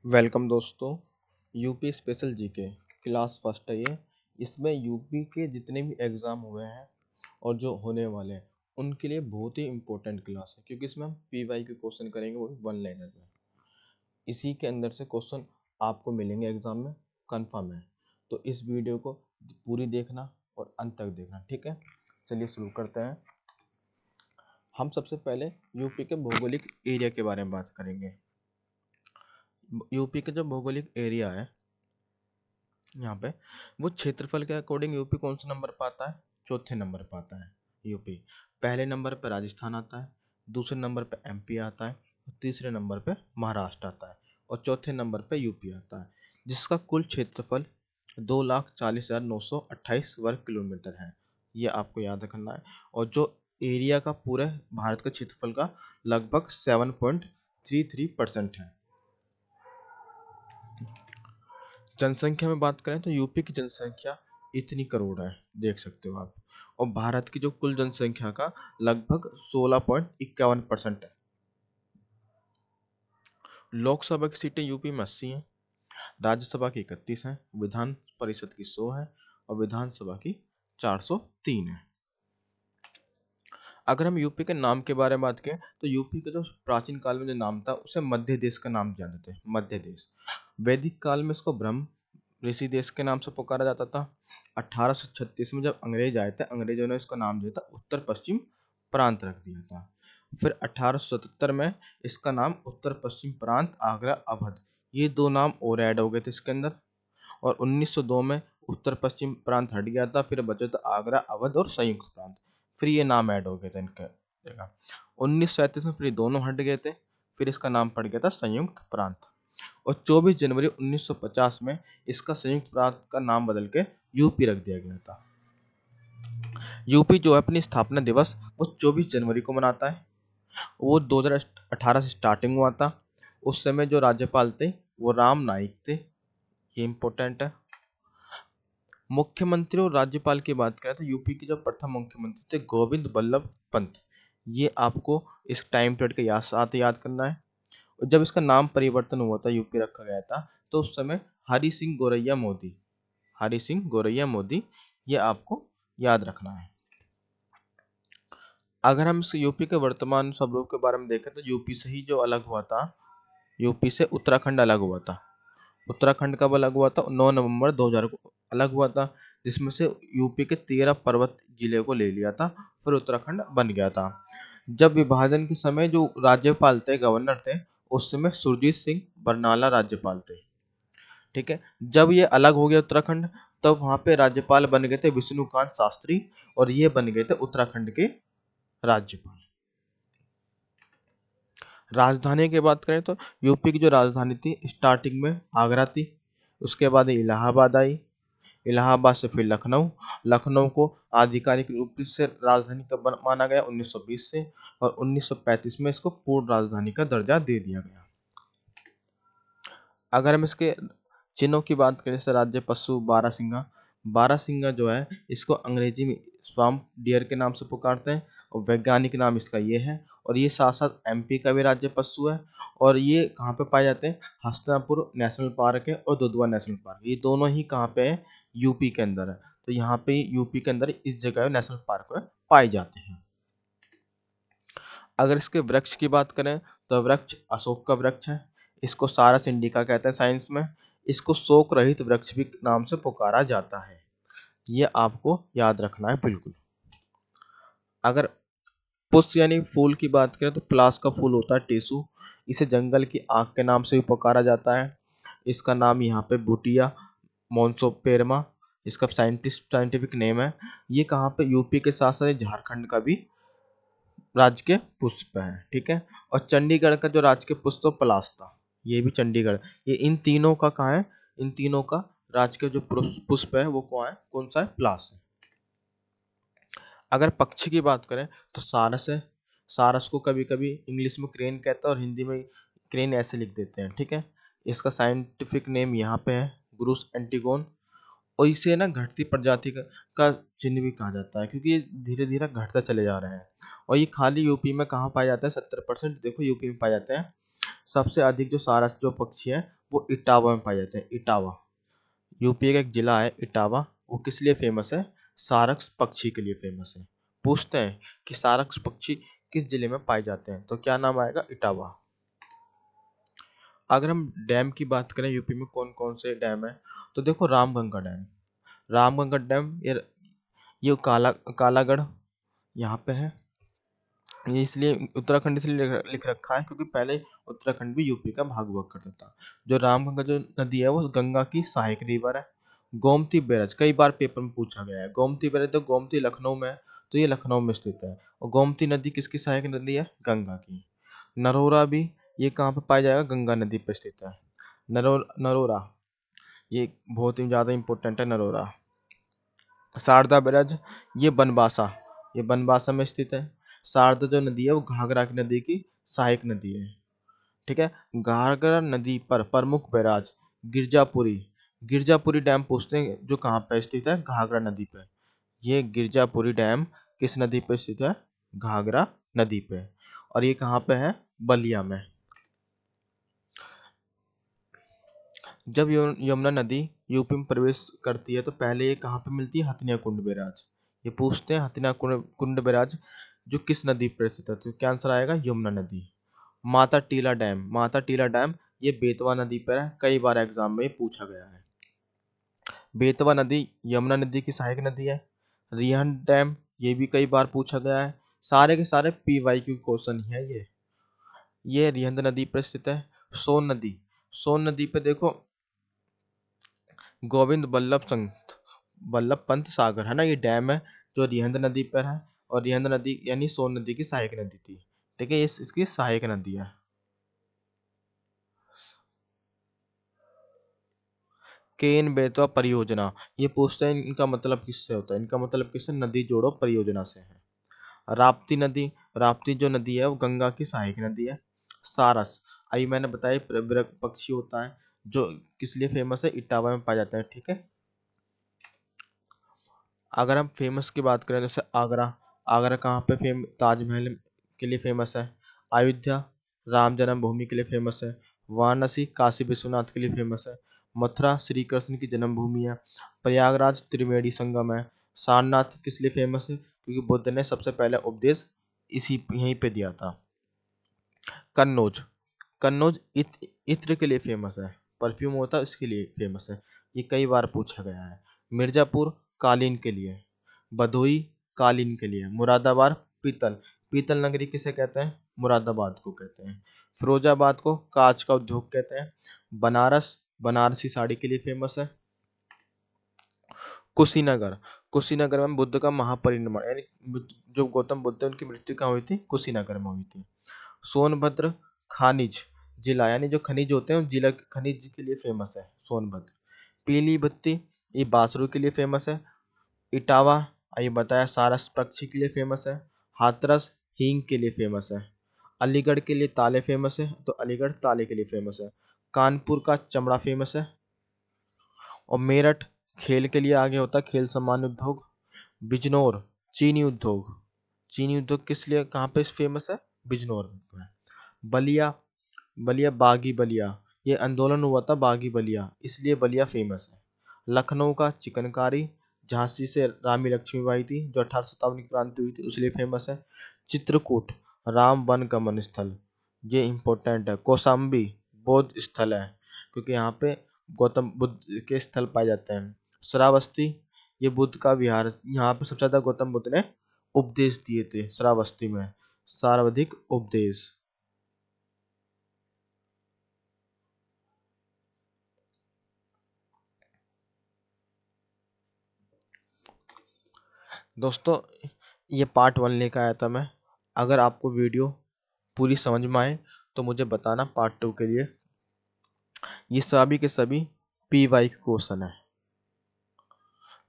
Welcome दोस्तों। UP special GK class first है ये। इसमें यूपी के जितने भी एग्ज़ाम हुए हैं और जो होने वाले हैं उनके लिए बहुत ही इम्पोर्टेंट क्लास है, क्योंकि इसमें हम पीवाई के क्वेश्चन करेंगे, वो भी वन लाइनर में। इसी के अंदर से क्वेश्चन आपको मिलेंगे एग्ज़ाम में, कंफर्म है। तो इस वीडियो को पूरी देखना और अंत तक देखना, ठीक है। चलिए शुरू करते हैं। हम सबसे पहले यूपी के भौगोलिक एरिया के बारे में बात करेंगे। यूपी का जो भौगोलिक एरिया है यहाँ पे, वो क्षेत्रफल के अकॉर्डिंग यूपी कौन सा नंबर पाता है? चौथे नंबर पाता है यूपी। पहले नंबर पे राजस्थान आता है, दूसरे नंबर पे एमपी आता है, तीसरे नंबर पे महाराष्ट्र आता है और चौथे नंबर पे यूपी आता है, जिसका कुल क्षेत्रफल 2,40,928 वर्ग किलोमीटर है। ये आपको याद रखना है। और जो एरिया का पूरे भारत के क्षेत्रफल का लगभग 7.33% है। जनसंख्या में बात करें तो यूपी की जनसंख्या इतनी करोड़ है, देख सकते हो आप। और भारत की जो कुल जनसंख्या का लगभग 16.51% है। लोकसभा की सीटें यूपी में 80 हैं, राज्यसभा की 31 हैं, विधान परिषद की 100 है और विधानसभा की 403 है। अगर हम यूपी के नाम के बारे में बात करें तो यूपी का जो प्राचीन काल में जो नाम था उसे मध्य देश का नाम जानते थे, मध्य देश। वैदिक काल में इसको ब्रह्म ऋषि देश के नाम से पुकारा जाता था। 1836 में जब अंग्रेज आए थे, अंग्रेजों ने इसका नाम दिया था उत्तर पश्चिम प्रांत रख दिया था। फिर 1877 में इसका नाम उत्तर पश्चिम प्रांत आगरा अवध, ये दो नाम और ऐड हो गए थे इसके अंदर। और 1902 में उत्तर पश्चिम प्रांत हट गया था, फिर बचे थे आगरा अवध और संयुक्त प्रांत। फिर ये नाम ऐड हो गए थे इनके जगह। 1937 में फिर दोनों हट गए थे, फिर इसका नाम पड़ गया था संयुक्त प्रांत। और 24 जनवरी 1950 में इसका संयुक्त प्रांत का नाम बदल के यूपी रख दिया गया था। यूपी जो है अपनी स्थापना दिवस वो 24 जनवरी को मनाता है। वो 2018 से स्टार्टिंग हुआ था। उस समय जो राज्यपाल थे वो राम नाईक थे, ये इम्पोर्टेंट है। मुख्यमंत्री और राज्यपाल की बात करें तो यूपी के जो प्रथम मुख्यमंत्री थे गोविंद बल्लभ पंत, ये आपको इस टाइम पीरियड के साथ याद करना है। और जब इसका नाम परिवर्तन हुआ था, यूपी रखा गया था, तो उस समय हरि सिंह गोरैया मोदी, हरि सिंह गोरैया मोदी, ये आपको याद रखना है। अगर हम इस यूपी के वर्तमान स्वरूप के बारे में देखें तो यूपी से ही जो अलग हुआ था, यूपी से उत्तराखंड अलग हुआ था। उत्तराखंड कब अलग हुआ था? 9 नवंबर 2000 को अलग हुआ था, जिसमें से यूपी के 13 पर्वत जिले को ले लिया था, फिर उत्तराखंड बन गया था। जब विभाजन के समय जो राज्यपाल थे, गवर्नर थे, उस समय सुरजीत सिंह बरनाला राज्यपाल थे, ठीक है। जब ये अलग हो गया उत्तराखंड, तब वहाँ पे राज्यपाल बन गए थे विष्णुकांत शास्त्री, और ये बन गए थे उत्तराखंड के राज्यपाल। राजधानी की बात करें तो यूपी की जो राजधानी थी स्टार्टिंग में आगरा थी, उसके बाद इलाहाबाद आई, इलाहाबाद से फिर लखनऊ। लखनऊ को आधिकारिक रूप से राजधानी कब माना गया? 1920 से, और 1935 में इसको पूर्ण राजधानी का दर्जा दे दिया गया। अगर हम इसके चिन्हों की बात करें, जैसे राज्य पशु बारहसिंगा, बारहसिंगा जो है इसको अंग्रेजी में स्वाम्प डियर के नाम से पुकारते हैं, और वैज्ञानिक नाम इसका ये है। और ये साथ साथ एमपी का भी राज्य पशु है। और ये कहाँ पे पाए जाते हैं? हस्तिनापुर नेशनल पार्क है और दुधवा नेशनल पार्क, ये दोनों ही कहाँ पे है? यूपी के अंदर है। तो यहाँ पे यूपी के अंदर इस जगह नेशनल पार्क में पाए जाते हैं। अगर इसके वृक्ष की बात करें तो वृक्ष अशोक का वृक्ष है, इसको सारस इंडिका कहते हैं साइंस में। इसको शोक रहित वृक्ष भी नाम से पुकारा जाता है, ये आपको याद रखना है बिल्कुल। अगर पुष्प यानी फूल की बात करें तो पलाश का फूल होता है टेसू, इसे जंगल की आग के नाम से भी पुकारा जाता है। इसका नाम यहाँ पे बुटिया मोन्सोपेरमा, इसका साइंटिफिक नेम है। ये कहाँ पे? यूपी के साथ साथ झारखंड का भी राज्य के पुष्प है, ठीक है। और चंडीगढ़ का जो राज्य के पुष्प पलाश था, ये भी चंडीगढ़। ये इन तीनों का कहाँ है? इन तीनों का राज्य के जो पुष्प है वो कौन सा है? पलाश है। अगर पक्षी की बात करें तो सारस है। सारस को कभी कभी इंग्लिश में क्रेन कहता है और हिंदी में क्रेन ऐसे लिख देते हैं, ठीक है। इसका साइंटिफिक नेम यहाँ पे है ग्रुस एंटीगोन। और इसे ना घटती प्रजाति का चिन्ह भी कहा जाता है, क्योंकि ये धीरे धीरे घटता चले जा रहे हैं। और ये खाली यूपी में कहाँ पाए जाते हैं? 70% देखो यूपी में पाए जाते हैं। सबसे अधिक जो सारस जो पक्षी है वो इटावा में पाए जाते हैं। इटावा यूपी का एक जिला है इटावा। वो किस लिए फेमस है? सारस पक्षी के लिए फेमस है। पूछते हैं कि सारस पक्षी किस जिले में पाए जाते हैं, तो क्या नाम आएगा? इटावा। अगर हम डैम की बात करें यूपी में कौन कौन से डैम है, तो देखो रामगंगा डैम। रामगंगा डैम ये कालागढ़ यहाँ पे है। ये इसलिए उत्तराखंड इसलिए लिख रखा है क्योंकि पहले उत्तराखंड भी यूपी का भाग हुआ करता था। जो रामगंगा जो नदी है वो गंगा की सहायक रिवर है। गोमती बैराज कई बार पेपर में पूछा गया है। गोमती बैराज तो गोमती लखनऊ में है, तो ये लखनऊ में स्थित है। और गोमती नदी किसकी सहायक नदी है? गंगा की। नरोरा भी ये कहाँ पे पाया जाएगा? गंगा नदी पर स्थित है। नरोरा ये बहुत ही ज्यादा इंपॉर्टेंट है। नरोरा शारदा बैराज ये बनबासा में स्थित है। शारदा जो नदी है वो घाघरा की नदी की सहायक नदी है। ठीक है। घाघरा नदी पर प्रमुख बैराज गिरजापुरी। गिरजापुरी डैम पूछते हैं जो कहाँ पे स्थित है? घाघरा नदी पे। ये गिरजापुरी डैम किस नदी पे स्थित है? घाघरा नदी पे। और ये कहाँ पे है? बलिया में। जब यमुना नदी यूपी में प्रवेश करती है तो पहले ये कहाँ पे मिलती है? हथनिया कुंड बैराज। ये पूछते हैं हथनिया कुंड बैराज जो किस नदी पर स्थित है, तो क्या आंसर आएगा? यमुना नदी। माता टीला डैम ये बेतवा नदी पर है। कई बार एग्जाम में ये पूछा गया है। बेतवा नदी यमुना नदी की सहायक नदी है। रिहंद डैम ये भी कई बार पूछा गया है। सारे के सारे PYQ क्वेश्चन ही है ये रिहंद नदी पर स्थित है। सोन नदी पे देखो गोविंद वल्लभ पंत सागर है ना, ये डैम है जो रिहंद नदी पर है। और रिहंद नदी यानी सोन नदी की सहायक नदी थी। ठीक है, इसकी सहायक नदी है। केन बेतवा परियोजना ये पूछते हैं इनका मतलब किससे होता है? इनका मतलब किससे? नदी जोड़ो परियोजना से है। राप्ती जो नदी है वो गंगा की सहायक नदी है। सारस अभी मैंने बताया पक्षी होता है जो किस लिए फेमस है? इटावा में पाया जाता है। ठीक है। अगर हम फेमस की बात करें जैसे आगरा। आगरा कहाँ पे ताजमहल के लिए फेमस है। अयोध्या राम जन्मभूमि के लिए फेमस है। वाराणसी काशी विश्वनाथ के लिए फेमस है। मथुरा श्री कृष्ण की जन्मभूमि है। प्रयागराज त्रिवेणी संगम है। सारनाथ किस लिए फेमस है? क्योंकि बुद्ध ने सबसे पहला उपदेश यहीं पे दिया था। कन्नौज कन्नौज इत्र के लिए फेमस है। परफ्यूम होता है इसके लिए फेमस है। ये कई बार पूछा गया है। मिर्जापुर कालीन के लिए। भदोई कालीन के लिए। मुरादाबाद पीतल नगरी किसे कहते हैं? मुरादाबाद को कहते हैं। फिरोजाबाद को कांच का उद्योग कहते हैं। बनारस बनारसी साड़ी के लिए फेमस है। कुशीनगर में बुद्ध का महापरिनिर्वाण यानी जो गौतम बुद्ध है उनकी मृत्यु कहाँ हुई थी? कुशीनगर में हुई थी। सोनभद्र खनिज जिला यानी जो खनिज होते हैं जिला खनिज के लिए फेमस है सोनभद्र। पीली बत्ती ये बासरू के लिए फेमस है। इटावा ये बताया सारस पक्षी के लिए फेमस है। हाथरस हींग के लिए फेमस है। अलीगढ़ के लिए ताले फेमस है, तो अलीगढ़ ताले के लिए फेमस है। कानपुर का चमड़ा फेमस है। और मेरठ खेल के लिए आगे होता है, खेल सम्मान उद्योग। बिजनौर चीनी उद्योग किस लिए कहाँ पे फेमस है? बिजनौर में। बलिया बलिया बागी बलिया ये आंदोलन हुआ था बागी बलिया इसलिए बलिया फेमस है। लखनऊ का चिकनकारी झांसी से रानी लक्ष्मीबाई थी जो 1857 की क्रांति हुई थी उसलिए फेमस है। चित्रकूट राम वन गमन स्थल ये इम्पोर्टेंट है। कौशाम्बी बौद्ध स्थल है क्योंकि यहाँ पे गौतम बुद्ध के स्थल पाए जाते हैं। श्रावस्ती ये बुद्ध का विहार, यहाँ पे सबसे ज्यादा गौतम बुद्ध ने उपदेश दिए थे श्रावस्ती में। सर्वाधिक उपदेश। दोस्तों ये पार्ट 1 लेकर आया था मैं। अगर आपको वीडियो पूरी समझ में आए तो मुझे बताना पार्ट 2 के लिए। ये सभी के सभी PY के क्वेश्चन है।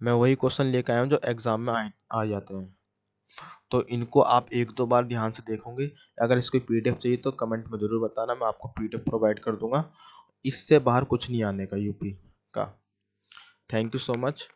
मैं वही क्वेश्चन लेकर आया हूँ जो एग्जाम में आ जाते हैं, तो इनको आप 1-2 बार ध्यान से देखोगे। अगर इसको PDF चाहिए तो कमेंट में ज़रूर बताना, मैं आपको PDF प्रोवाइड कर दूंगा। इससे बाहर कुछ नहीं आने का यूपी का। Thank you so much.